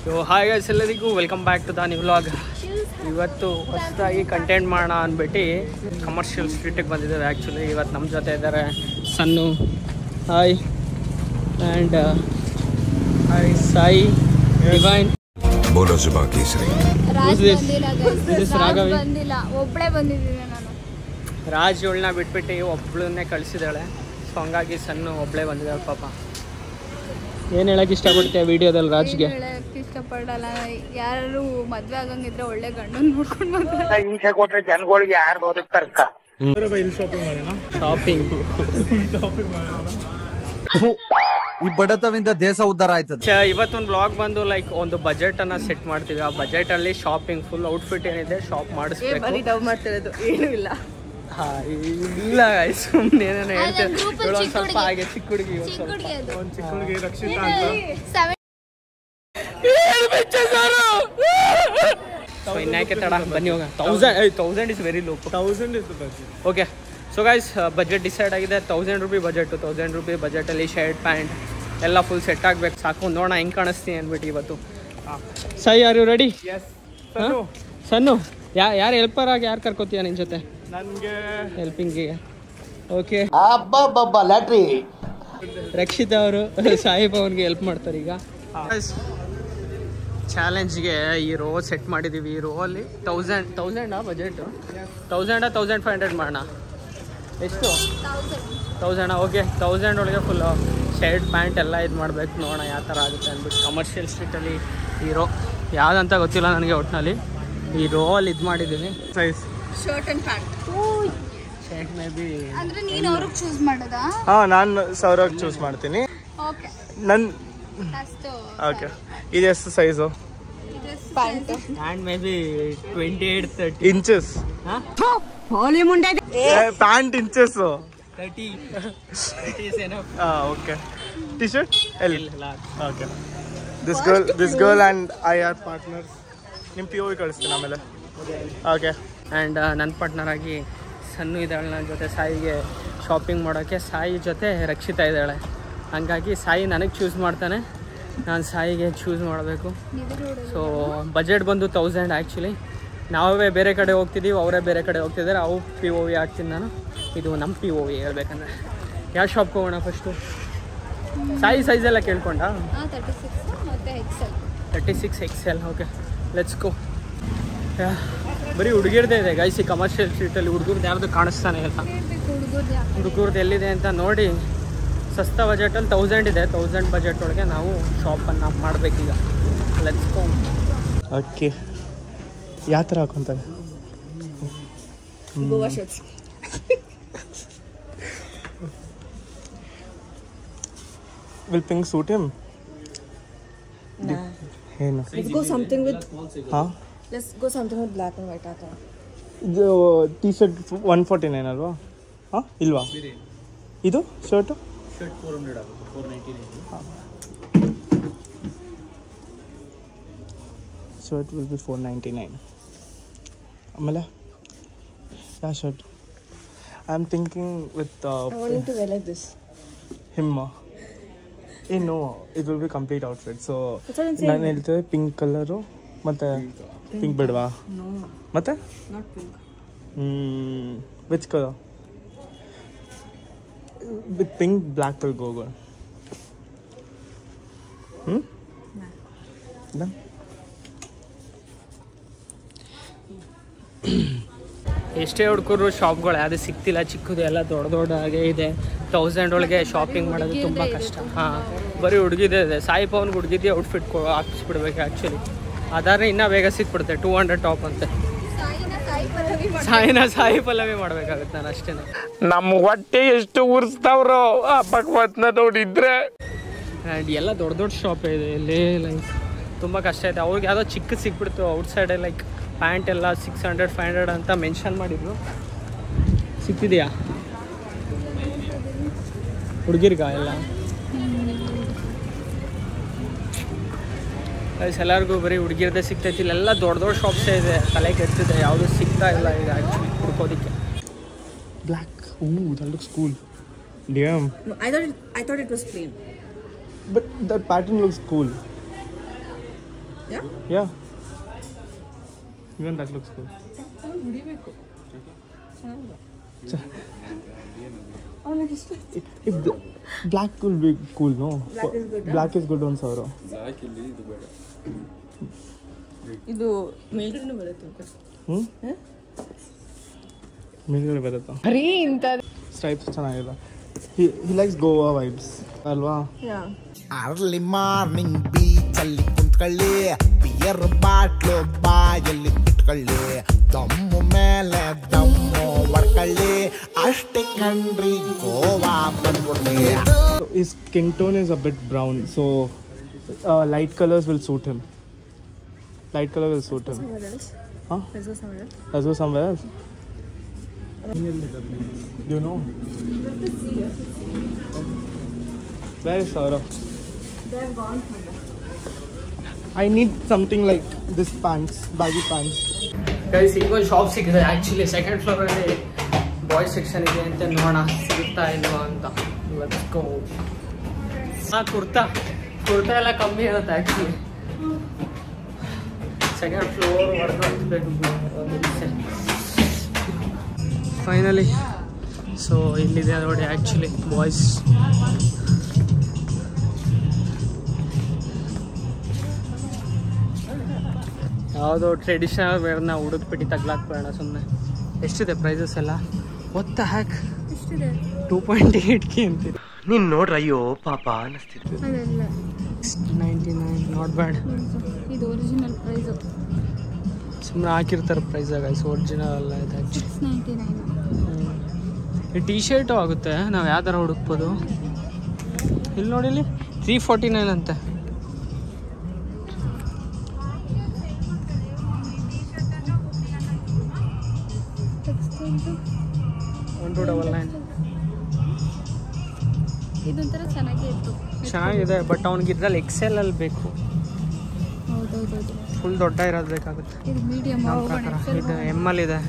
So hi guys ಎಲ್ಲರಿಗೂ welcome back to the new vlog. ಇವತ್ತು ಹೊಸದಾಗಿ ಕಂಟೆಂಟ್ ಮಾಡೋಣ ಅಂದ್ಬಿಟ್ಟು ಕಮರ್ಷಿಯಲ್ ಸ್ಟ್ರೀಟಿಗೆ ಬಂದಿದ್ದೇವೆ. ಆ್ಯಕ್ಚುಲಿ ಇವತ್ತು ನಮ್ಮ ಜೊತೆ ಇದ್ದಾರೆ Sannu, hi, and hi Sai, Divine. Raj ಇವಳನ್ನ ಬಿಟ್ಬಿಟ್ಟು ಒಬ್ಳನ್ನೇ ಕಳಿಸಿದ್ದಾಳೆ. ಸೊ ಹಂಗಾಗಿ ಸನ್ನು ಒಬ್ಬಳೇ ಬಂದಿದ್ದಾಳೆ ಪಾಪ. ಏನು ಹೇಳಕ್ಕೆ ಇಷ್ಟಪಡ್ತೀಯ ವಿಡಿಯೋದಲ್ಲಿ ರಾಜ್ಗೆ? ಇಷ್ಟಪಡಲ್ಲ. ಯಾರು ಮದ್ವೆ ಆಗಂಗಿದ್ರೆ ಒಳ್ಳೆ ಗಂಡನ್ ನೋಡ್ಕೊಂಡು ಶಾಪಿಂಗ್ ಈ ಬಡತವಿಂದ ದೇಶ ಉದ್ಧಾರ ಆಯ್ತದೆ. ಇವತ್ತೊಂದು ಬ್ಲಾಗ್ ಬಂದು ಲೈಕ್ ಒಂದು ಬಜೆಟ್ ಅನ್ನ ಸೆಟ್ ಮಾಡ್ತೀವಿ. ಆ ಬಜೆಟ್ ಅಲ್ಲಿ ಶಾಪಿಂಗ್ ಫುಲ್ ಔಟ್ಫಿಟ್ ಏನಿದೆ ಶಾಪ್ ಮಾಡಿಸ್ಬೇಕು. ಡವ್ ಮಾಡ್ತಿರೋದು ಏನು ಇಲ್ಲ. ಇಲ್ಲ ಸುಮ್ಮನೆ ಏನೇನೋ ಹೇಳ್ತೇವೆ. ಒಂದ್ ಸ್ವಲ್ಪ ಹಾಗೆ ಚಿಕ್ಕ ಹುಡುಗಿ ರಕ್ಷಿತಾ ಅಂತ. ಸೊ ಇನ್ಯಾಕೆ ತಡ, ಬನ್ನಿ ಹೋಗ. 1000 is very low. 1000 is budget. Okay so guys budget decide ಆಗಿದೆ. 1000 ರೂಪಿ ಬಜೆಟ್. 1000 ರೂಪಿ ಬಜೆಟಲ್ಲಿ ಶರ್ಟ್ ಪ್ಯಾಂಟ್ ಎಲ್ಲ ಫುಲ್ ಸೆಟ್ ಆಗಬೇಕು. ಸಾಕು, ನೋಡೋಣ ಹೆಂಗೆ ಕಾಣಿಸ್ತೀನಿ ಅಂದ್ಬಿಟ್ಟು ಇವತ್ತು. Sai are you ready? Sannu ಯಾರು ಹೆಲ್ಪರ್ ಆಗಿ ಯಾರು ಕರ್ಕೋತೀಯ ನಿನ್ನ ಜೊತೆ? ನನಗೆ ಹೆಲ್ಪಿಂಗಿಗೆ. ಓಕೆ, ಲ್ಯಾಟ್ರಿ ರಕ್ಷಿತಾ ಅವರು ಸಾಯಿಬ್ ಅವ್ರಿಗೆ ಹೆಲ್ಪ್ ಮಾಡ್ತಾರೆ. ಈಗ ಚಾಲೆಂಜ್ಗೆ ಈ ರೋ ಸೆಟ್ ಮಾಡಿದ್ದೀವಿ. ಈ ರೋ ಅಲ್ಲಿ 1000 ಬಜೆಟ್. 1500 ಮಾಡೋಣ. ಎಷ್ಟು? 1000. ಓಕೆ, 1000 ಒಳಗೆ ಫುಲ್ ಶರ್ಟ್ ಪ್ಯಾಂಟ್ ಎಲ್ಲ ಇದು ಮಾಡಬೇಕು. ನೋಡೋಣ ಯಾವ ಥರ ಆಗುತ್ತೆ ಅಂದ್ಬಿಟ್ಟು. ಕಮರ್ಷಿಯಲ್ ಸ್ಟ್ರೀಟಲ್ಲಿ ಈ ರೋ ಯಾವುದಂತ ಗೊತ್ತಿಲ್ಲ ನನಗೆ. ಒಟ್ಟಿನಲ್ಲಿ ಈ ರೋ ಅಲ್ಲಿ ಇದು ಮಾಡಿದ್ದೀನಿ. Size shirt and pant. Shirt maybe ಬಿ ಅಂದ್ರೆ ನೀನು ಅವ್ರಿಗೆ ಚೂಸ್ ಮಾಡೋದಾ? ಹಾಂ, ನಾನು ಸೌರವ್ ಚೂಸ್ ಮಾಡ್ತೀನಿ. Okay, okay. ಇದು ಎಷ್ಟು ಸೈಜು? ಪ್ಯಾಂಟ್ ಆ್ಯಂಡ್ ಮೇ ಬಿ 28-30 inches. Pant inches 30 is enough. Okay. T shirt ಎಲ್ಲಿ? Okay. This girl and I are partners. ನಿಮ್ಮ POV ಕಳಿಸ್ತೀನಿ ಆಮೇಲೆ. ಓಕೆ. ಆ್ಯಂಡ್ ನನ್ನ ಪಾರ್ಟ್ನರ್ ಆಗಿ ಸನ್ನು ಇದ್ದಾಳೆ ನನ್ನ ಜೊತೆ ಸಾಯಿಗೆ ಶಾಪಿಂಗ್ ಮಾಡೋಕ್ಕೆ. ಸಾಯಿ ಜೊತೆ ರಕ್ಷಿತಾ ಇದ್ದಾಳೆ. ಹಾಗಾಗಿ ಸಾಯಿ ನನಗೆ ಚೂಸ್ ಮಾಡ್ತಾನೆ, ನಾನು ಸಾಯಿಗೆ ಚೂಸ್ ಮಾಡಬೇಕು. ಸೊ ಬಜೆಟ್ ಬಂದು 1000. ಆ್ಯಕ್ಚುಲಿ ನಾವೇ ಬೇರೆ ಕಡೆ ಹೋಗ್ತಿದ್ದೀವಿ, ಅವರೇ ಬೇರೆ ಕಡೆ ಹೋಗ್ತಿದ್ದಾರೆ. ಅವು POV ಆಗ್ತೀನಿ ನಾನು. ಇದು ನಮ್ಮ POV ಹೇಳ್ಬೇಕಂದ್ರೆ. ಯಾವ ಶಾಪ್ಗೆ ಹೋಗೋಣ ಫಸ್ಟು? ಸಾಯಿ ಸೈಜೆಲ್ಲ ಕೇಳ್ಕೊಂಡ? 36 XL. Okay, let's go. ಬರೀ ಹುಡುಗಿರ್ದೇ ಇದೆ ಗೈಸಿ ಕಮರ್ಷಿಯಲ್ ಸ್ಟ್ರೀಟಲ್ಲಿ. ಹುಡುಗರ್ದು ಯಾರ್ದು ಕಾಣಿಸ್ತಾನೆ ಇಲ್ಲ. ಹುಡುಗರ್ದು ಎಲ್ಲಿದೆ ಅಂತ ನೋಡಿ. ಸಸ್ತಾ ಬಜೆಟಲ್ಲಿ 1000 ಇದೆ. 1000 ಬಜೆಟ್ ಒಳಗೆ ನಾವು ಶಾಪನ್ನು ಮಾಡಬೇಕೀಗ. Let's go. ಓಕೆ, ಯಾವ ಥರ ಹಾಕೊಂತಾರೆ? Goa shirts. Will pink suit him? ಏನು? Let's go something with. ಹಾಂ, Let's go something with black and white. ಆತ ಇದು ಟಿ ಶರ್ಟ್ 149 ಅಲ್ವಾ? ಹಾಂ, ಇಲ್ವಾ? ಇದು ಶರ್ಟು? ಶರ್ಟ್ 400 ಆಗುತ್ತೆ. 499. Shirt will be 499. ಆಮೇಲೆ ಯಾವ shirt? I am thinking with I want him to wear like this. Him. No, it will be complete outfit. So That's what I'm saying. ನಾನು ಹೇಳ್ತೇವೆ pink colour ಮತ್ತು pink ಬೇಡವಾ? ಮತ್ತೆ Not pink. Which colour? With pink black will go good. Done? ಎಷ್ಟೇ ಹುಡುಗರು ಶಾಪ್ಗಳು ಯಾವುದೇ ಸಿಗ್ತಿಲ್ಲ. ಚಿಕ್ಕದು ಎಲ್ಲ ದೊಡ್ಡ ಹಾಗೆ ಇದೆ. 1000 ಒಳಗೆ ಶಾಪಿಂಗ್ ಮಾಡೋದು ತುಂಬ ಕಷ್ಟ. ಹಾಂ, ಬರೀ ಹುಡುಗಿದೇ ಇದೆ. ಸಾಯಿ ಪವನ್ಗೆ ಹುಡುಗಿದ್ದೆ ಔಟ್ಫಿಟ್ ಹಾಕಿಸ್ಬಿಡ್ಬೇಕು. ಆ್ಯಕ್ಚುಲಿ ಅದಾದ್ರೆ ಇನ್ನೂ ಬೇಗ ಸಿಕ್ಬಿಡುತ್ತೆ. 200 ಟಾಪ್ ಅಂತೆ. ಸಾಯಿ ಪಲ್ಲವಿ ಮಾಡಬೇಕಾಗುತ್ತೆ. ನಾನು ಅಷ್ಟೇ. ನಮ್ಮ ಹೊಟ್ಟೆ ಎಷ್ಟು ಉರ್ಸ್ತಾವ್ರೋ ಭಗವತ್ನ ನೋಡಿದ್ರೆ. ಆ್ಯಂಡ್ ಎಲ್ಲ ದೊಡ್ಡ ಶಾಪ್ ಇದೆ ಇಲ್ಲಿ. ಲೈಕ್ ತುಂಬ ಕಷ್ಟ ಇದೆ. ಅವ್ರಿಗೆ ಯಾವುದೋ ಚಿಕ್ಕದು ಸಿಕ್ಬಿಡ್ತು ಔಟ್ಸೈಡೆ. ಲೈಕ್ ಪ್ಯಾಂಟ್ ಎಲ್ಲ 600-500 ಅಂತ ಮೆನ್ಷನ್ ಮಾಡಿದ್ರು. ಸಿಕ್ತಿದೆಯಾ ಹುಡುಗಿರ್ಗ ಎಲ್ಲ? ಎಲ್ಲರಿಗೂ ಬರೀ ಹುಡುಗಿರದೇ ಸಿಗ್ತೈತಿ. ಇಲ್ಲೆಲ್ಲ ದೊಡ್ಡ ಶಾಪ್ಸೇ ಇದೆ. ತಲೆ ಕೆಡ್ತಿದೆ, ಯಾವುದು ಸಿಗ್ತಾ ಇಲ್ಲ ಈಗ ಆ್ಯಕ್ಚುಲಿ ಹುಡ್ಕೋದಕ್ಕೆ. Black. that looks cool. Damn. No, I thought it was plain. But that pattern looks cool. Yeah. Even that looks cool. If the black will be cool, no? Black is good on Sauro. ಇದು ಮೇಲ್ಗಡೆ ಬರುತ್ತೆ ಮೇಲ್ಗಡೆ ಬರುತ್ತಾ? ಬರೀ ಇಂಥ stripes ಚೆನ್ನಾಗಿದೆ. He likes Goa vibes ಅಲ್ವಾ? Early morning ಬೀಚಲ್ಲಿ ಕುಂತ್ಕೊಳ್ಳಿ, ಬಿಯರ್ ಬಾಟ್ಲು ಬಾಯಲ್ಲಿ ಬಿಟ್ಕೊಳ್ಳಿ, ದಮ್ಮು ಮೇಲೆ ದಮ್ಮು ಹೊಡ್ಕೊಳ್ಳಿ, ಅಷ್ಟೇ ಕಣ್ರಿ Goa ಬಂದ್ಬಿಡ್ಲಿ. His skin tone is a bit brown, so light colors will suit him. Light color will suit him. Huh? Let's go somewhere else. Do you know? Where is Saurabh? They're gone from there. I need something like this pants, baggy pants. Guys ಈಗೊಂದು shop ಸಿಕ್ಕಿದೆ. Actually second ಫ್ಲೋರಲ್ಲಿ boys section ಇದೆ ಅಂತ ನೋಡೋಣ ಸಿಗುತ್ತಾ ಇಲ್ವಾ ಅಂತ. Let's go. Kurta ಎಲ್ಲ ಕಮ್ಮಿ ಇರುತ್ತೆ ಆ್ಯಕ್ಚುಲಿ. ಸೆಕೆಂಡ್ ಫ್ಲೋರ್ ವರ್ಗ ಹತ್ತಬೇಕು ಫೈನಲಿ. ಸೊ ಇಲ್ಲಿದೆ ನೋಡಿ ಆ್ಯಕ್ಚುಲಿ ಬಾಯ್ಸ್. ಯಾವುದೋ ಟ್ರೆಡಿಷನಲ್ ವೇರ್ನ ಹುಡುಕ್ಬಿಟ್ಟು ತಗ್ಲಾಕ್ಬೇಡ ಸುಮ್ಮನೆ. ಎಷ್ಟಿದೆ ಪ್ರೈಸಸ್ ಎಲ್ಲ? ಒತ್ತ ಹ್ಯಾಕ್ 2.8K ಅಂತೀರಿ. ನೀನು ನೋಡ್ರ ಅಯ್ಯೋ ಪಾಪ ಅನ್ನಿಸ್ತಿತ್ತು. ಅದೆಲ್ಲ 99 ನಾಟ್ ಬ್ಯಾಡ್. ಇದು ಒರಿಜಿನಲ್ ಪ್ರೈಸು. ಸುಮ್ಮನೆ ಹಾಕಿರ್ತಾರೆ ಪ್ರೈಸಾಗ. ಒರಿಜಿನಲ್ ಅಲ್ಲ ಇದು ಆ್ಯಕ್ಚುಲಿ. 699. ಈ ಟಿ ಶರ್ಟು ಆಗುತ್ತೆ. ನಾವು ಯಾವ ಥರ ಹುಡುಕ್ಬೋದು? ಇಲ್ಲಿ ನೋಡಿ, ಇಲ್ಲಿ 349 ಅಂತೆ. ಇದೊಂಥರ ಚೆನ್ನಾಗೇ ಇತ್ತು. ಚೆನ್ನಾಗಿದೆ, ಬಟ್ ಅವ್ನಿಗೆ ಇದ್ರಲ್ಲಿ ಎಕ್ಸೆಲ್ ಅಲ್ಲಿ ಬೇಕು. ಹೌದೌದೌದು. ಫುಲ್ ದೊಡ್ಡ ಇರೋದು ಬೇಕಾಗುತ್ತೆ ಇದು ಮೀಡಿಯಮ್ ನಮ್ಮ ಪ್ರಕಾರ. ಇದು ಎಮ್ಮಲ್ಲಿ ಇದೆ.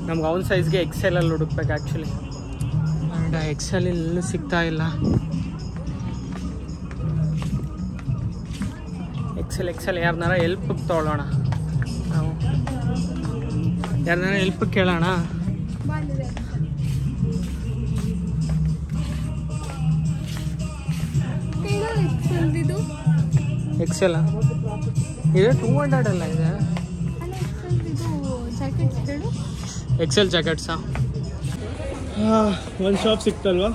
ನಮ್ಗೆ ಅವ್ನ ಸೈಜ್ಗೆ ಎಕ್ಸೆಲ್ ಅಲ್ಲಿ ಹುಡುಕ್ಬೇಕು ಆ್ಯಕ್ಚುಲಿ. ಆ್ಯಂಡ್ ಎಕ್ಸೆಲ್ ಎಲ್ಲೂ ಸಿಗ್ತಾ ಇಲ್ಲ. ಎಕ್ಸೆಲ್ ಯಾರನ್ನಾರ ಹೆಲ್ಪಿಗೆ ತೊಗೊಳ್ಳೋಣ ನಾವು. ಯಾರನ್ನಾರ ಹೆಲ್ಪಿಗೆ ಕೇಳೋಣ. ಎಕ್ಸೆಲ್ ಇದು 200 ಅಲ್ಲ ಇದೆ. ಎಕ್ಸೆಲ್ ಜಾಕೆಟ್ಸಾ? ಒಂದು ಶಾಪ್ ಸಿಕ್ತಲ್ವಾ?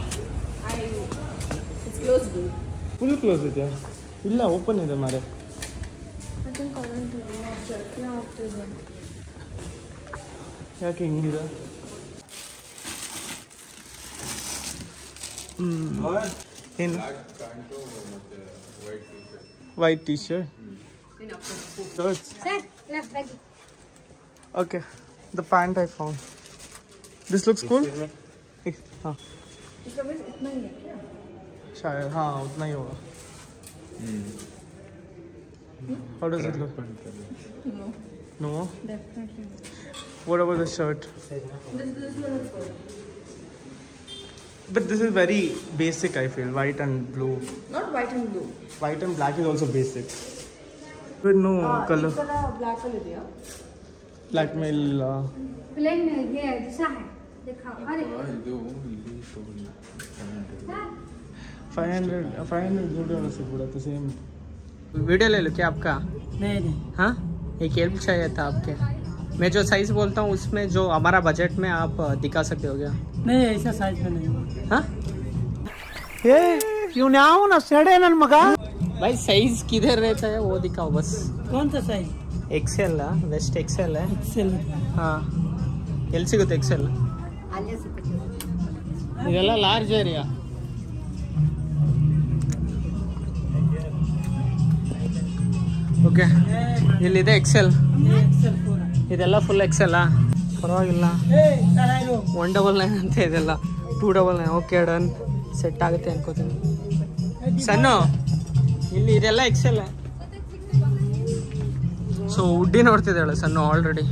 ಫುಲ್ ಕ್ಲೋಸ್ ಇದೆಯಾ? ಇಲ್ಲ, ಓಪನ್ ಇದೆ ಮಾರೆ. ಯಾಕೆ ಹಿಂಗಿದೆ? ಏನು? White T shirt. Okay, the pant I found. This looks cool. हाँ शायद हाँ उतना ही होगा. How does it look? No. Definitely. What about the shirt? But this is very basic, I feel. White and blue. Not white and blue. White and black is also basic. But no color. Black color idea. Blackmail. Plain ये ऐसा है दिखाओ. अरे 500 जोड़े वाला से पूरा तो सेम. वीडियो ले लो क्या आपका? नहीं. हाँ, एक हेल्प चाहिए था आपके. मैं जो साइज़ बोलता हूँ उसमें जो हमारा बजट में आप दिखा सकते हो क्या? नहीं ऐसा साइज में नहीं. हाँ ಇವ್ನು ಯಾವನ ಸೆಡೆ ನನ್ನ ಮಗ. भाई साइज किधर रहता है वो दिखाओ बस. कौन सा साइज? एक्सेल वेस्ट एक्सेल है. एक्सेल. हाँ, ಎಲ್ಲಿ ಸಿಗುತ್ತೆ ಎಕ್ಸೆಲ್? ಇದೆಲ್ಲ ಲಾರ್ಜ್ ಏರಿಯಾ. ಓಕೆ, ಇಲ್ಲಿದೆ ಎಕ್ಸೆಲ್. ಇದೆಲ್ಲ ಫುಲ್ ಎಕ್ಸೆಲ್ಲಾ? ಪರವಾಗಿಲ್ಲ. 199 ಅಂತ ಇದೆಲ್ಲ 299. ಓಕೆ ಡನ್, ಸೆಟ್ ಆಗುತ್ತೆ ಅನ್ಕೋತೀನಿ. ಸಣ್ಣ ಇಲ್ಲಿ ಇದೆಲ್ಲ ಎಕ್ಸೆಲ್. ಸೊ ಉಡ್ಡಿ ನೋಡ್ತಿದ್ದಾಳೆ ಸಣ್ಣ ಆಲ್ರೆಡಿ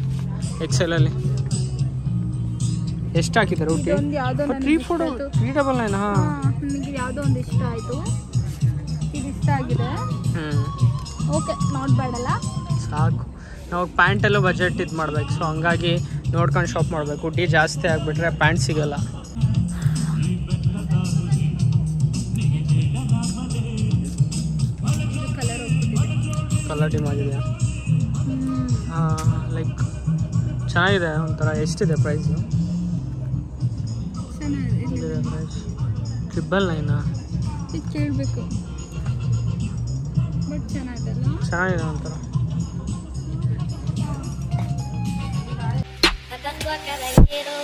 ಎಕ್ಸೆಲಲ್ಲಿ. ಎಷ್ಟು ಹಾಕಿದ್ದಾರೆ ಉಡ್ಡಿ? 399. ಹಾಂ, ನನಗೆ ಯಾವುದೋ ಒಂದು ಇಷ್ಟ ಆಯಿತು. ಇದು ಇಷ್ಟ ಆಗಿದೆ. ಓಕೆ ನಾಟ್ ಬ್ಯಾಡ್ ಅಲ್ಲ. ಸಾಕು. ನಾವು ಪ್ಯಾಂಟಲ್ಲೂ ಬಜೆಟ್ ಇದು ಮಾಡ್ಬೇಕು. ಸೊ ಹಂಗಾಗಿ ನೋಡ್ಕೊಂಡು ಶಾಪ್ ಮಾಡಬೇಕು. ಡಿ ಜಾಸ್ತಿ ಆಗಿಬಿಟ್ರೆ ಪ್ಯಾಂಟ್ ಸಿಗೋಲ್ಲ. ಕಲರ್ ಡಿಮ್ ಆಗಿದೆಯಾ? ಲೈಕ್ ಚೆನ್ನಾಗಿದೆ ಒಂಥರ. ಎಷ್ಟಿದೆ ಪ್ರೈಸು? ಪ್ರೈಸ್ 999. ಕೇಳಬೇಕು ಬಟ್ ಚೆನ್ನಾಗಿದೆಲ್ಲ. ಚೆನ್ನಾಗಿದೆ ಒಂಥರ. Caballero